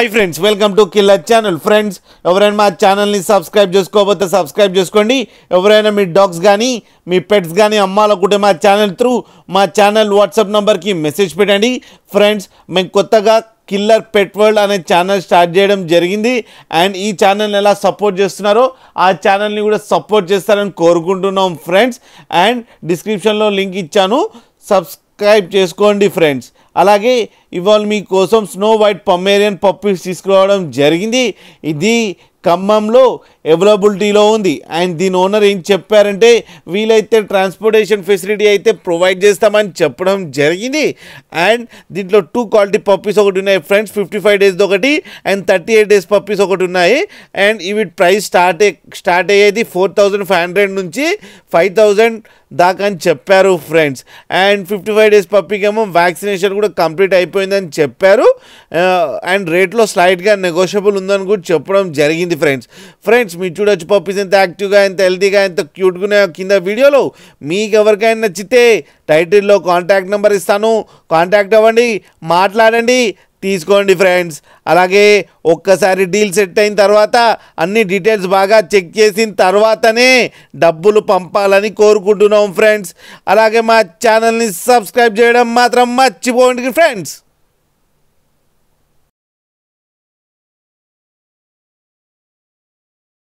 Hi friends, welcome to killer channel. Friends, ఎవరైనా మా ఛానల్ని సబ్స్క్రైబ్ చేసుకోకపోతే సబ్స్క్రైబ్ చేసుకోండి. ఎవరైనా మీ డాగ్స్ కానీ మీ పెట్స్ కానీ అమ్మాలనుకుంటే మా ఛానల్ త్రూ మా ఛానల్ వాట్సాప్ నెంబర్కి మెసేజ్ పెట్టండి. ఫ్రెండ్స్, మేము కొత్తగా కిల్లర్ పెట్ వరల్డ్ అనే ఛానల్ స్టార్ట్ చేయడం జరిగింది. అండ్ ఈ ఛానల్ని ఎలా సపోర్ట్ చేస్తున్నారో ఆ ఛానల్ని కూడా సపోర్ట్ చేస్తారని కోరుకుంటున్నాం ఫ్రెండ్స్. అండ్ డిస్క్రిప్షన్లో లింక్ ఇచ్చాను, సబ్స్క్రైబ్ చేసుకోండి ఫ్రెండ్స్. అలాగే ఇవాళ మీకోసం స్నో వైట్ పొమేరియన్ పప్పీస్ తీసుకురావడం జరిగింది. ఇది ఖమ్మంలో అవైలబిలిటీలో ఉంది. అండ్ దీని ఓనర్ ఏం చెప్పారంటే వీలైతే ట్రాన్స్పోర్టేషన్ ఫెసిలిటీ అయితే ప్రొవైడ్ చేస్తామని చెప్పడం జరిగింది. అండ్ దీంట్లో 2 క్వాలిటీ పప్పీస్ ఒకటి ఉన్నాయి ఫ్రెండ్స్, 55 డేస్ ఒకటి అండ్ 38 డేస్ పప్పీస్ ఒకటి ఉన్నాయి. అండ్ ఇవి ప్రైస్ స్టార్ట్ అయ్యేది 4500 నుంచి 5000 దాకా అని చెప్పారు ఫ్రెండ్స్. అండ్ 55 డేస్ పప్పీకి ఏమో వ్యాక్సినేషన్ కూడా కంప్లీట్ అయిపోయిందని చెప్పారు. అండ్ రేట్లో స్లైట్గా నెగోషియబుల్ ఉందని కూడా చెప్పడం జరిగింది ఫ్రెండ్స్. మీరు చూడొచ్చు పప్పీస్ ఎంత యాక్టివ్గా, ఎంత హెల్తీగా, ఎంత క్యూట్గా ఉన్నాయో కింద వీడియోలో. మీకు ఎవరికైనా నచ్చితే టైటిల్లో కాంటాక్ట్ నెంబర్ ఇస్తాను, కాంటాక్ట్ అవ్వండి, మాట్లాడండి, తీసుకోండి ఫ్రెండ్స్. అలాగే ఒక్కసారి డీల్ సెట్ అయిన తర్వాత అన్ని డీటెయిల్స్ బాగా చెక్ చేసిన తర్వాతనే డబ్బులు పంపాలని కోరుకుంటున్నాం ఫ్రెండ్స్. అలాగే మా ఛానల్ని సబ్స్క్రైబ్ చేయడం మాత్రం మర్చిపోండి ఫ్రెండ్స్.